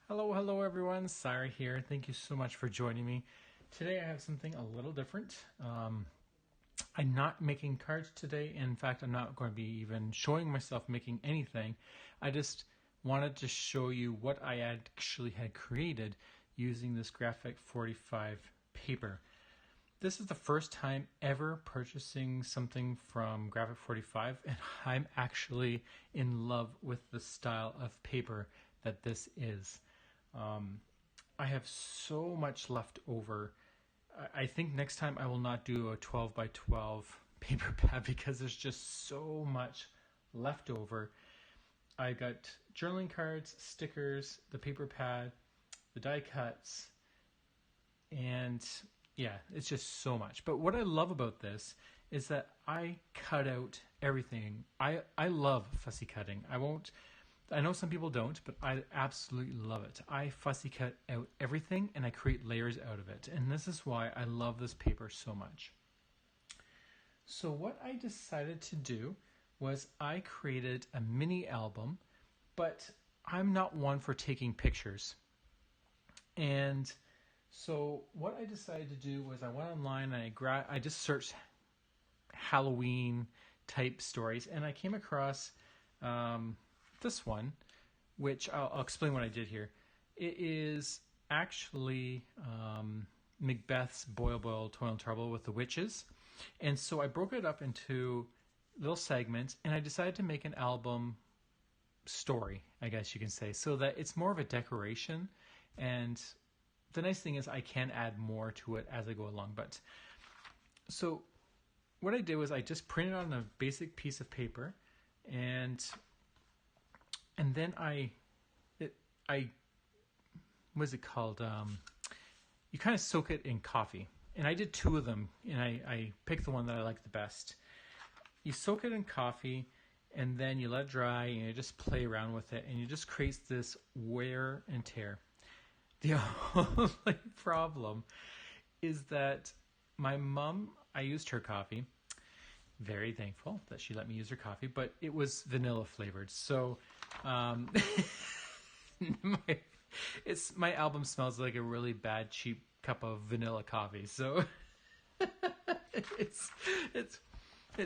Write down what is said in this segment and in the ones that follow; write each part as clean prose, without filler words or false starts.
Hello everyone. Sarah here. Thank you so much for joining me. Today I have something a little different. I'm not making cards today. In fact, I'm not going to be even showing myself making anything. I just wanted to show you what I actually had created using this Graphic 45 paper. This is the first time ever purchasing something from Graphic 45, and I'm actually in love with the style of paper that this is. I have so much left over. I think next time I will not do a 12 by 12 paper pad because there's just so much left over. I got journaling cards, stickers, the paper pad, the die cuts, and yeah, it's just so much. But what I love about this is that I cut out everything. I love fussy cutting. I know some people don't, but I absolutely love it. I fussy cut out everything and I create layers out of it. And this is why I love this paper so much. So what I decided to do was I created a mini album, but I'm not one for taking pictures. And so what I decided to do was I went online and I just searched Halloween type stories, and I came across this one, which I'll explain what I did here. It is actually Macbeth's Boil, Boil, Toil and Trouble with the witches. And so I broke it up into little segments, and I decided to make an album story, I guess you can say, so that it's more of a decoration. And the nice thing is I can add more to it as I go along. But so what I did was I just printed on a basic piece of paper, and then what's it called? You kind of soak it in coffee. And I did two of them, and I picked the one that I liked the best. You soak it in coffee, and then you let it dry, and you just play around with it, and you just create this wear and tear. The only problem is that my mom, I used her coffee. Very thankful that she let me use her coffee, but it was vanilla flavored. So my album smells like a really bad, cheap cup of vanilla coffee. So it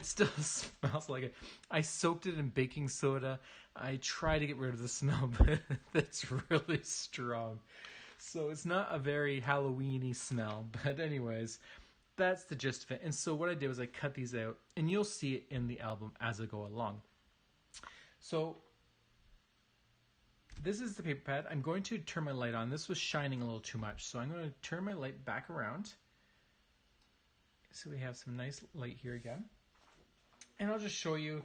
still smells like it. I soaked it in baking soda. I try to get rid of the smell, but that's really strong. So it's not a very Halloween-y smell. But anyways, that's the gist of it. And so what I did was I cut these out, and you'll see it in the album as I go along. So this is the paper pad. I'm going to turn my light on. This was shining a little too much, so I'm going to turn my light back around. So we have some nice light here again. And I'll just show you,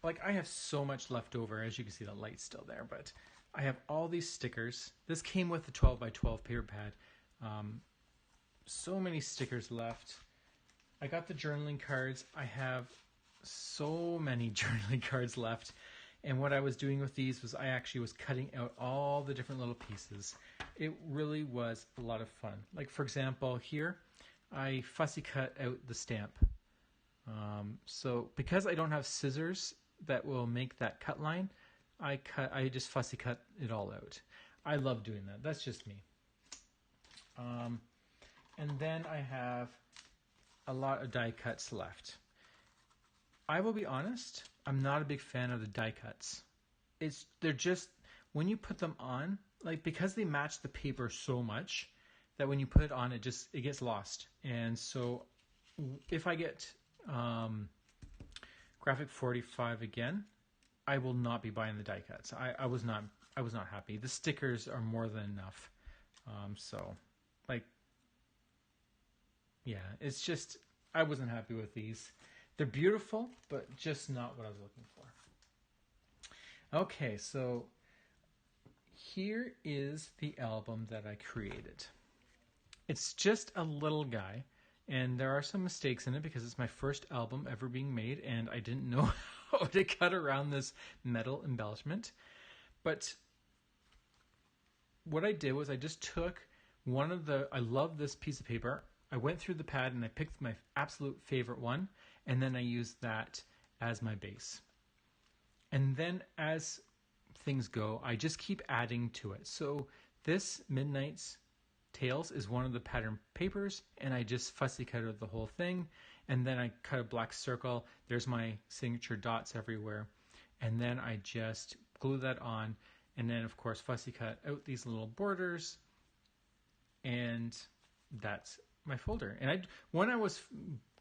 like, I have so much left over. As you can see, the light's still there, but I have all these stickers. This came with the 12 by 12 paper pad. So many stickers left. I got the journaling cards. I have so many journaling cards left. And what I was doing with these was I actually was cutting out all the different little pieces. It really was a lot of fun. Like, for example, here, I fussy cut out the stamp. So because I don't have scissors that will make that cut line, I just fussy cut it all out. I love doing that. That's just me. And then I have a lot of die cuts left. I will be honest, I'm not a big fan of the die cuts. They're just, when you put them on, like, because they match the paper so much that when you put it on, it gets lost. And so if I get Graphic 45 again, I will not be buying the die cuts. I was not happy. The stickers are more than enough. So, like, yeah, it's just, I wasn't happy with these. They're beautiful, but just not what I was looking for. Okay, so here is the album that I created. It's just a little guy, and there are some mistakes in it because it's my first album ever being made, and I didn't know how to cut around this metal embellishment. But what I did was I just took I love this piece of paper. I went through the pad and I picked my absolute favorite one, and then I used that as my base. And then as things go, I just keep adding to it. So this Midnight's Tales is one of the pattern papers, and I just fussy cut out the whole thing, and then I cut a black circle. There's my signature dots everywhere, and then I just glue that on, and then of course fussy cut out these little borders, and that's my folder. And when I was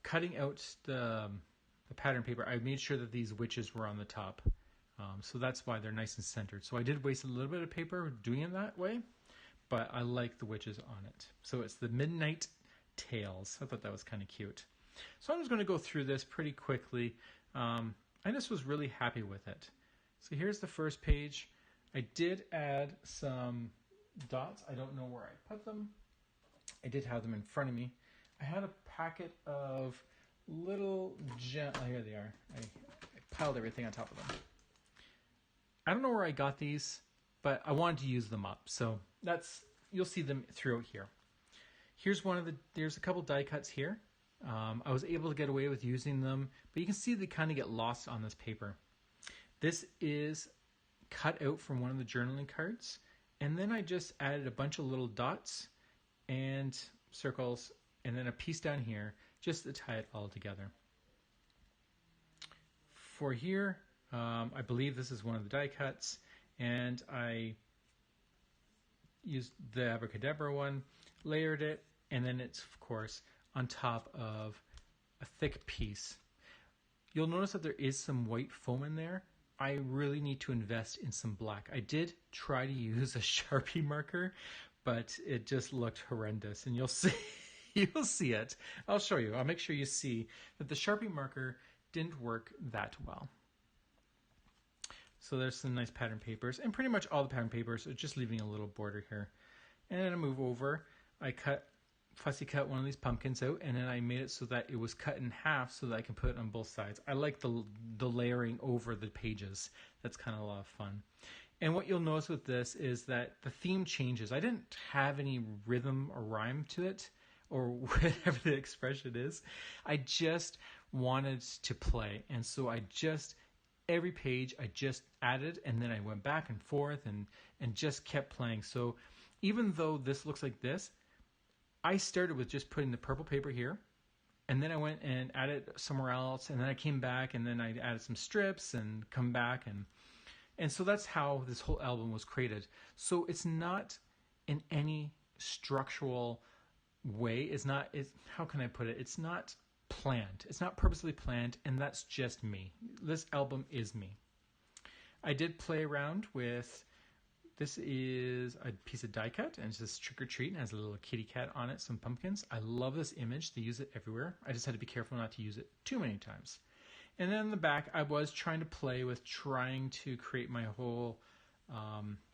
cutting out the pattern paper, I made sure that these witches were on the top. So that's why they're nice and centered. So I did waste a little bit of paper doing it that way, but I like the witches on it. So it's the Midnight Tales. I thought that was kind of cute. So I'm just going to go through this pretty quickly. I just was really happy with it. So here's the first page. I did add some dots. I don't know where I put them. I did have them in front of me. I had a packet of little gems. Oh, here they are. I piled everything on top of them. I don't know where I got these, but I wanted to use them up. So you'll see them throughout here. There's a couple die cuts here. I was able to get away with using them, but you can see they kind of get lost on this paper. This is cut out from one of the journaling cards, and then I just added a bunch of little dots and circles, and then a piece down here just to tie it all together. For here, I believe this is one of the die cuts, and I used the Abracadabra one, layered it, and then it's, of course, on top of a thick piece. You'll notice that there is some white foam in there. I really need to invest in some black. I did try to use a Sharpie marker, but it just looked horrendous, and you'll see it. I'll show you. I'll make sure you see that the Sharpie marker didn't work that well. So there's some nice pattern papers, and pretty much all the pattern papers are just leaving a little border here. And then I move over, I fussy cut one of these pumpkins out, and then I made it so that it was cut in half so that I can put it on both sides. I like the layering over the pages. That's kind of a lot of fun. And what you'll notice with this is that the theme changes. I didn't have any rhythm or rhyme to it, or whatever the expression is. I just wanted to play, and so every page I just added, and then I went back and forth and just kept playing. So even though this looks like this, I started with just putting the purple paper here, and then I went and added somewhere else, and then I came back, and then I added some strips and come back, and so that's how this whole album was created. So it's not in any structural way. How can I put it? It's not planned. It's not purposely planned, and that's just me. This album is me. I did play around with, this is a piece of die cut, and it's just Trick or Treat, and has a little kitty cat on it, some pumpkins. I love this image. They use it everywhere. I just had to be careful not to use it too many times. And then in the back, I was trying to play with trying to create my whole,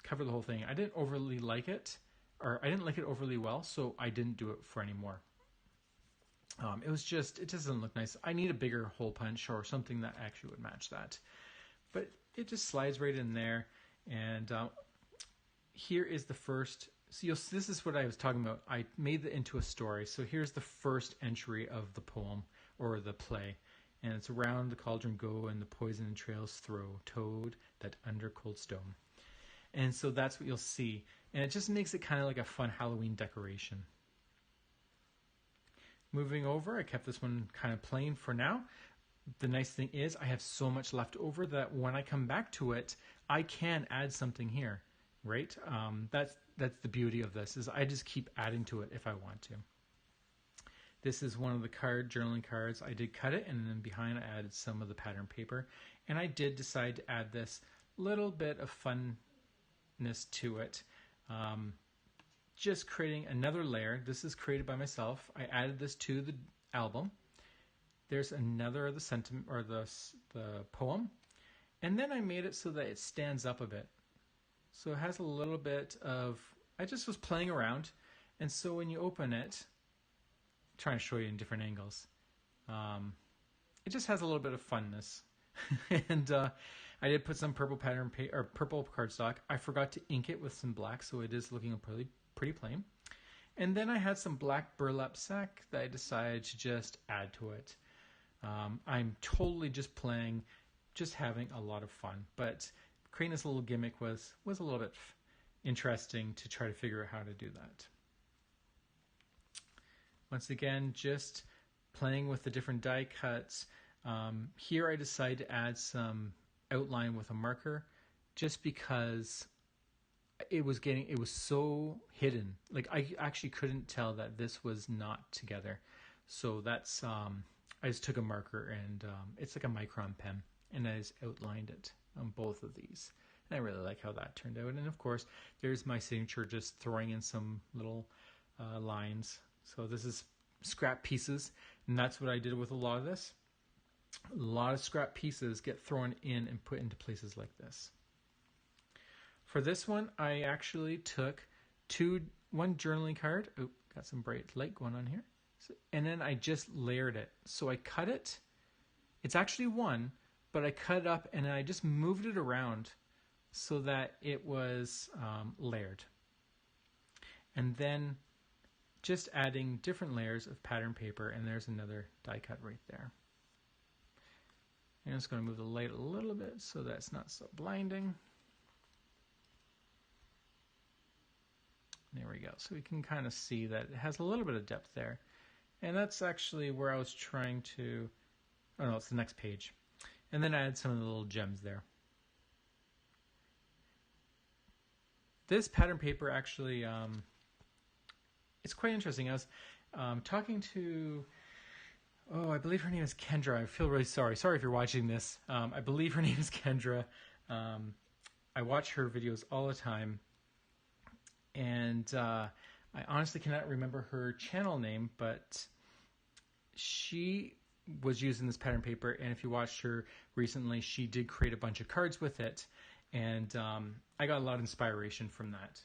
cover the whole thing. I didn't overly like it, or I didn't like it overly well, so I didn't do it for anymore. It doesn't look nice. I need a bigger hole punch or something that actually would match that. But it just slides right in there. And here is the first. So this is what I was talking about. I made it into a story. So here's the first entry of the poem or the play. And it's around the cauldron go and the poison and trails throw, toad that under cold stone. And so that's what you'll see. And it just makes it kind of like a fun Halloween decoration. Moving over, I kept this one kind of plain for now. The nice thing is I have so much left over that when I come back to it, I can add something here, right? That's the beauty of this, is I just keep adding to it if I want to. This is one of the journaling cards. I did cut it, and then behind I added some of the pattern paper. And I did decide to add this little bit of funness to it. Just creating another layer. This is created by myself. I added this to the album. There's another of the sentiment or the poem, and then I made it so that it stands up a bit. So it has a little bit of. I just was playing around, and so when you open it, I'm trying to show you in different angles. It just has a little bit of funness, and I did put some purple pattern or purple cardstock. I forgot to ink it with some black, so it is looking pretty plain. And then I had some black burlap sack that I decided to just add to it. I'm totally just playing, just having a lot of fun. But creating this little gimmick was a little bit interesting to try to figure out how to do that. Once again, just playing with the different die cuts. Here I decided to add some outline with a marker just because it was so hidden. Like I actually couldn't tell that this was not together. So that's I just took a marker and it's like a micron pen, and I just outlined it on both of these. And I really like how that turned out. And of course, there's my signature, just throwing in some little lines. So this is scrap pieces, and that's what I did with a lot of this. A lot of scrap pieces get thrown in and put into places like this. For this one, I actually took one journaling card. Oh, got some bright light going on here. And then I just layered it. So I cut it. It's actually one, but I cut it up and I just moved it around so that it was layered. And then just adding different layers of pattern paper, and there's another die cut right there. And I'm just going to move the light a little bit so that it's not so blinding. There we go. So we can kind of see that it has a little bit of depth there. And that's actually where I was trying to, oh no, it's the next page. And then I add some of the little gems there. This pattern paper actually, it's quite interesting. I was talking to, I believe her name is Kendra. I feel really sorry. Sorry if you're watching this. I believe her name is Kendra. I watch her videos all the time. And I honestly cannot remember her channel name, but she was using this pattern paper. And if you watched her recently, she did create a bunch of cards with it. And I got a lot of inspiration from that.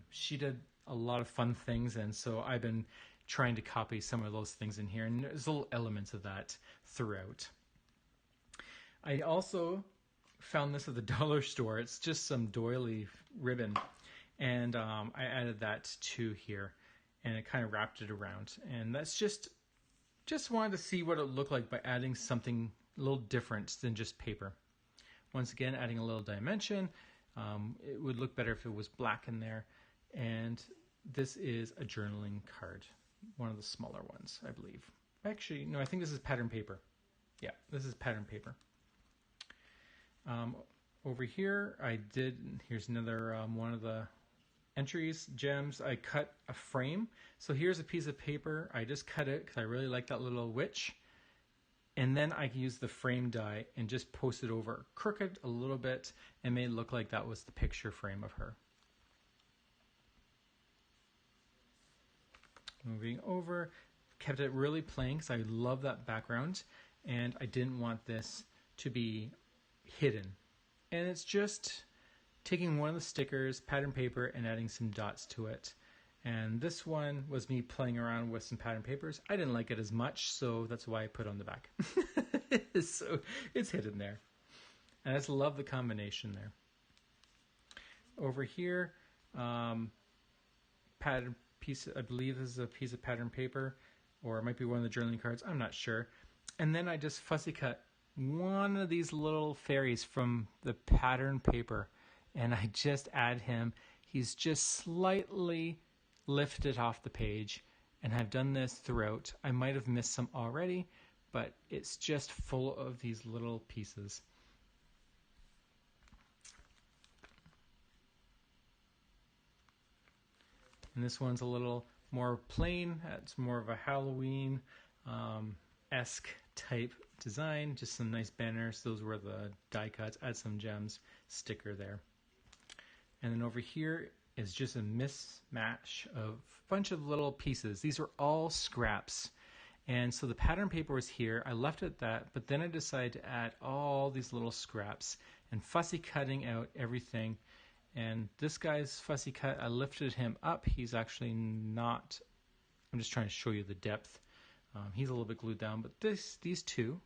She did a lot of fun things, and so I've been trying to copy some of those things in here, and there's little elements of that throughout. I also found this at the dollar store. It's just some doily ribbon, and I added that to here, and it kind of wrapped it around. And that's just wanted to see what it looked like by adding something a little different than just paper. Once again, adding a little dimension. It would look better if it was black in there. And this is a journaling card, one of the smaller ones, I believe. Actually, no, I think this is pattern paper. Yeah, this is pattern paper. Over here, here's another one of the entries, gems. I cut a frame. So here's a piece of paper. I just cut it because I really like that little witch. And then I can use the frame die and just post it over crooked a little bit and made it look like that was the picture frame of her. Moving over, kept it really plain because I love that background, and I didn't want this to be hidden. And it's just taking one of the stickers, pattern paper, and adding some dots to it. And this one was me playing around with some pattern papers. I didn't like it as much, so that's why I put it on the back. So it's hidden there. And I just love the combination there. Over here, pattern piece, I believe this is a piece of pattern paper, or it might be one of the journaling cards, I'm not sure. And then I just fussy cut one of these little fairies from the pattern paper, and I just add him. He's just slightly lifted off the page, and I've done this throughout. I might have missed some already, but it's just full of these little pieces. And this one's a little more plain. It's more of a Halloween esque type design. Just some nice banners. Those were the die cuts. Add some gems. Sticker there. And then over here is just a mismatch of a bunch of little pieces. These are all scraps. And so the pattern paper was here. I left it at that, but then I decided to add all these little scraps and fussy cutting out everything. And this guy's fussy cut, I lifted him up. He's actually not, I'm just trying to show you the depth. He's a little bit glued down, but these two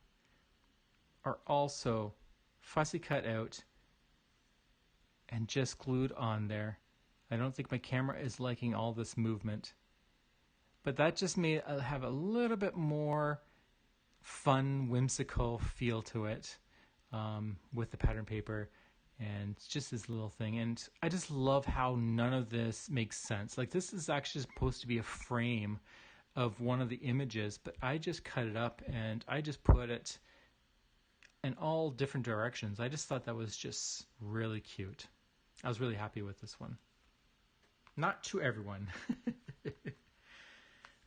are also fussy cut out and just glued on there. I don't think my camera is liking all this movement, but that just made it have a little bit more fun, whimsical feel to it with the pattern paper. And it's just this little thing. And I just love how none of this makes sense. Like, this is actually supposed to be a frame of one of the images, but I just cut it up and I just put it in all different directions. I just thought that was just really cute. I was really happy with this one. Not to everyone.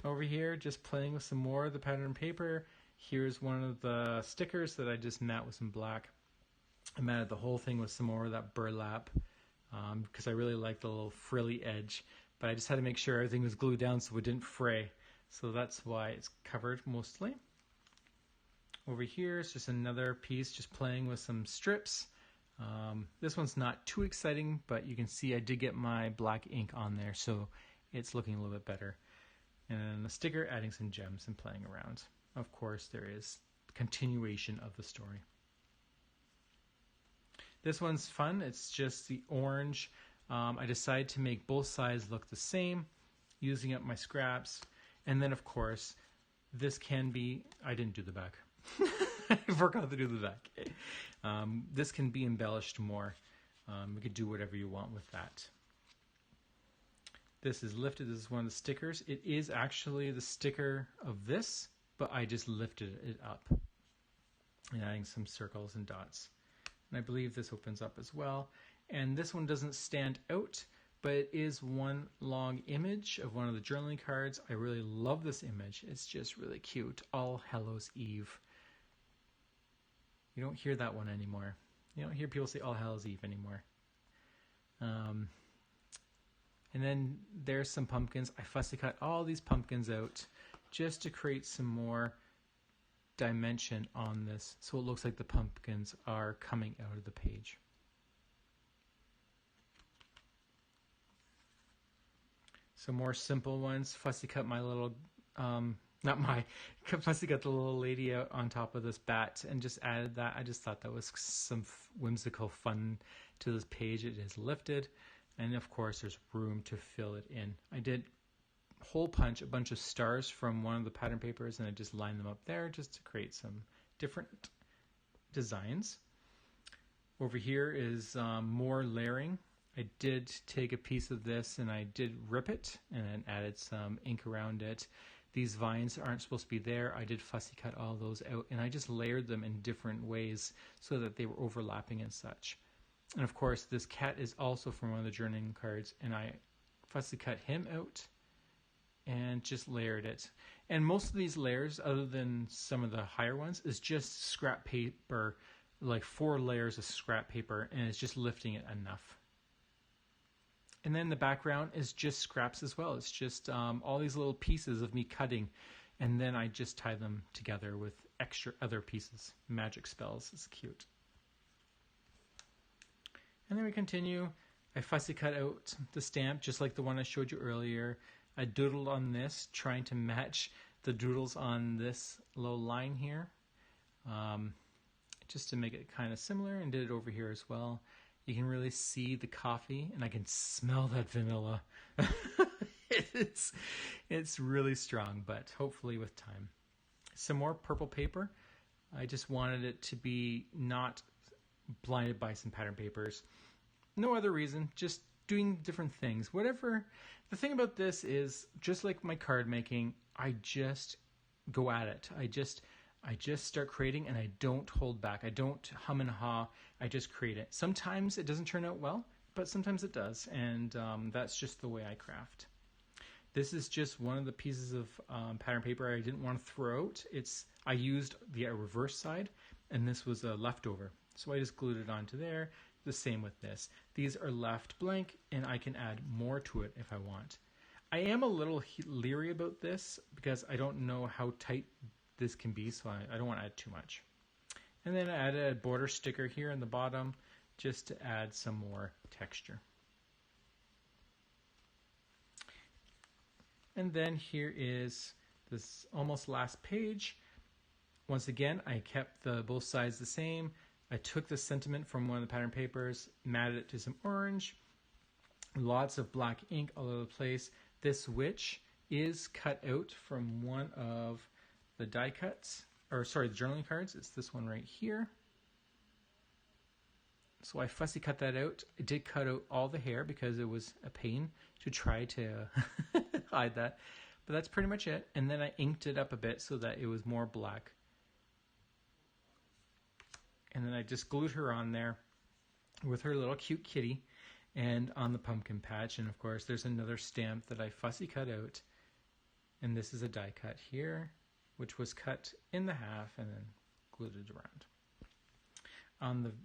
Over here, just playing with some more of the pattern paper. Here's one of the stickers that I just matte with some black. I matted the whole thing with some more of that burlap because I really like the little frilly edge. But I just had to make sure everything was glued down so it didn't fray. So that's why it's covered mostly. Over here is just another piece, just playing with some strips. This one's not too exciting, but you can see I did get my black ink on there, so it's looking a little bit better. And then the sticker, adding some gems and playing around. Of course, there is continuation of the story. This one's fun. It's just the orange. I decided to make both sides look the same, using up my scraps. And then, of course, this can be... I didn't do the back. I forgot to do the back. This can be embellished more. You could do whatever you want with that. This is lifted. This is one of the stickers. It is actually the sticker of this, but I just lifted it up and adding some circles and dots. And I believe this opens up as well. And this one doesn't stand out, but it is one long image of one of the journaling cards. I really love this image. It's just really cute. All Hallows Eve. You don't hear that one anymore. You don't hear people say All Hallows Eve anymore. And then there's some pumpkins. I fussy cut all these pumpkins out just to create some more dimension on this, so it looks like the pumpkins are coming out of the page. Some more simple ones. Fussy cut my little, fussy cut the little lady out on top of this bat and just added that. I just thought that was some whimsical fun to this page. It is lifted, and of course there's room to fill it in. I did hole punch a bunch of stars from one of the pattern papers and I just lined them up there just to create some different designs. Over here is more layering. I did take a piece of this and I did rip it and then added some ink around it. These vines aren't supposed to be there. I did fussy cut all those out and I just layered them in different ways so that they were overlapping and such. And of course this cat is also from one of the journaling cards and I fussy cut him out and just layered it. And most of these layers, other than some of the higher ones, is just scrap paper, like 4 layers of scrap paper, and it's just lifting it enough. And then the background is just scraps as well. It's just all these little pieces of me cutting, and then I just tie them together with extra other pieces. Magic spells. It's cute. And then we continue. I fussy cut out the stamp, just like the one I showed you earlier. I doodled on this, trying to match the doodles on this little line here, just to make it kind of similar, and did it over here as well. You can really see the coffee, and I can smell that vanilla. It's really strong, but hopefully with time. Some more purple paper. I just wanted it to be not blinded by some pattern papers. No other reason, just doing different things. Whatever. The thing about this is, just like my card making, I just go at it. I just start creating and I don't hold back. I don't hum and haw. I just create it. Sometimes it doesn't turn out well, but sometimes it does. And that's just the way I craft. This is just one of the pieces of pattern paper I didn't want to throw out. I used the reverse side, and this was a leftover. So I just glued it onto there. The same with this. These are left blank, and I can add more to it if I want. I am a little leery about this because I don't know how tight this can be, so I don't want to add too much. And then I added a border sticker here in the bottom just to add some more texture. And then here is this almost last page. Once again, I kept both sides the same. I took the sentiment from one of the pattern papers, matted it to some orange, lots of black ink all over the place. This witch is cut out from one of the die cuts, or sorry, the journaling cards. It's this one right here. So I fussy cut that out. I did cut out all the hair because it was a pain to try to hide that. But that's pretty much it. And then I inked it up a bit so that it was more black. And then I just glued her on there with her little cute kitty and on the pumpkin patch. And of course there's another stamp that I fussy cut out. And this is a die cut here, which was cut in the half and then glued it around.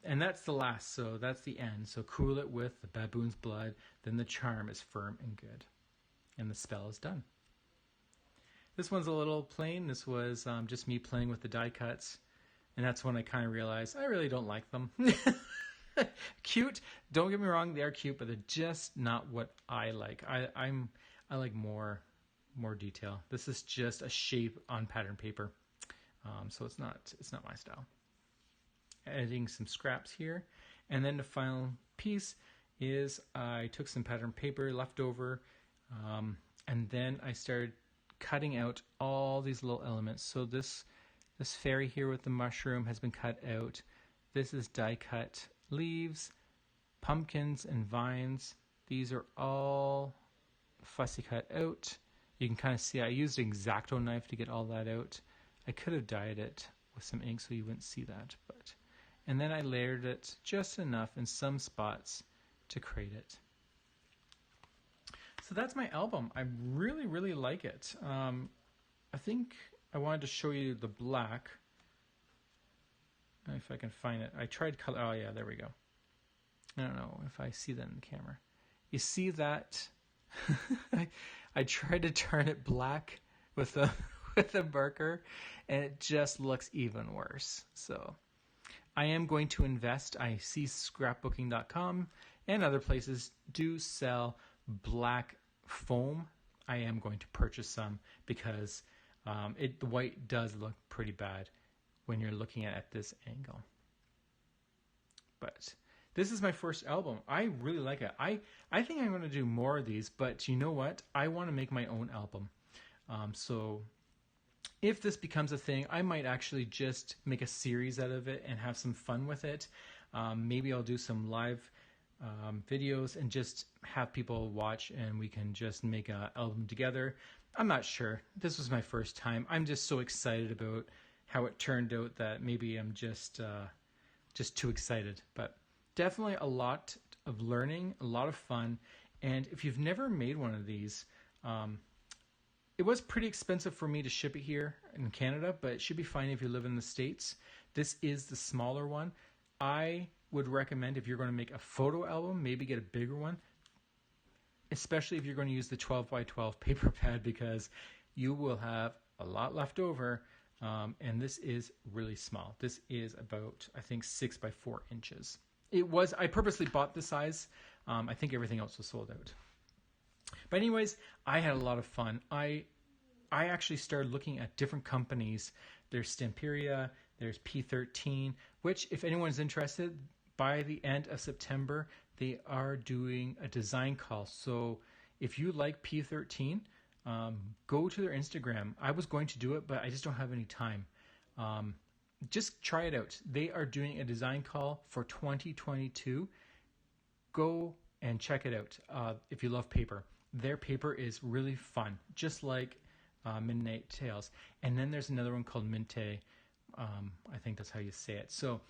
And that's the last, so that's the end. So cool it with the baboon's blood, then the charm is firm and good. And the spell is done. This one's a little plain. This was just me playing with the die cuts. And that's when I kind of realized I really don't like them. Cute, don't get me wrong, they are cute, but they're just not what I like. I like more detail. This is just a shape on pattern paper. So it's not my style. Adding some scraps here. And then the final piece is I took some pattern paper left over, and then I started cutting out all these little elements. So this fairy here with the mushroom has been cut out. This is die cut leaves, pumpkins, and vines. These are all fussy cut out. You can kind of see I used an X-Acto knife to get all that out. I could have dyed it with some ink so you wouldn't see that, but and then I layered it just enough in some spots to create it. So that's my album. I really, really like it. I think I wanted to show you the black. If I can find it. I tried color. Oh yeah, there we go. I don't know if I see that in the camera. You see that? I tried to turn it black with a marker, and it just looks even worse. So I am going to invest. I see scrapbooking.com and other places do sell black foam. I am going to purchase some because the white does look pretty bad when you're looking at this angle. But this is my first album. I really like it. I think I'm going to do more of these, but you know what? I want to make my own album. So if this becomes a thing, I might actually just make a series out of it and have some fun with it. Maybe I'll do some live videos and just have people watch and we can just make an album together. I'm not sure. This was my first time. I'm just so excited about how it turned out that maybe I'm just too excited. But definitely a lot of learning, a lot of fun. And if you've never made one of these, it was pretty expensive for me to ship it here in Canada, but it should be fine if you live in the States. This is the smaller one. I would recommend if you're going to make a photo album, maybe get a bigger one, especially if you're going to use the 12 by 12 paper pad because you will have a lot left over. And this is really small. This is about, I think, 6 by 4 inches. I purposely bought this size. I think everything else was sold out. But anyways, I had a lot of fun. I actually started looking at different companies. There's Stamperia, there's P13, which if anyone's interested, by the end of September, they are doing a design call. So if you like P13, go to their Instagram. I was going to do it, but I just don't have any time. Just try it out. They are doing a design call for 2022. Go and check it out if you love paper. Their paper is really fun, just like Midnight Tales. And then there's another one called Minte. I think that's how you say it. So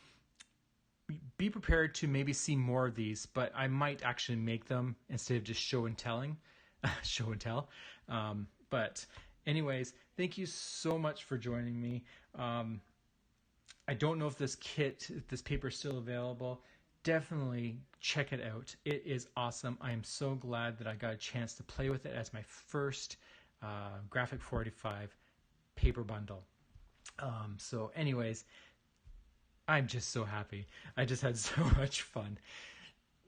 be prepared to maybe see more of these, but I might actually make them instead of just show and telling. Show and tell. But anyways, thank you so much for joining me. I don't know if this paper is still available. Definitely check it out. It is awesome. I am so glad that I got a chance to play with it as my first Graphic 45 paper bundle. So anyways, I'm just so happy. I just had so much fun.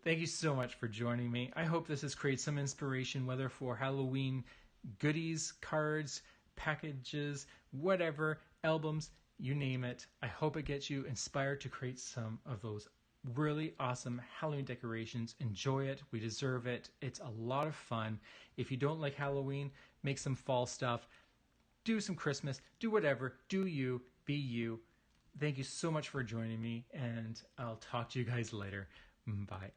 Thank you so much for joining me. I hope this has created some inspiration, whether for Halloween goodies, cards, packages, whatever, albums, you name it. I hope it gets you inspired to create some of those really awesome Halloween decorations. Enjoy it. We deserve it. It's a lot of fun. If you don't like Halloween, make some fall stuff. Do some Christmas. Do whatever. Do you. Be you. Thank you so much for joining me, and I'll talk to you guys later. Bye.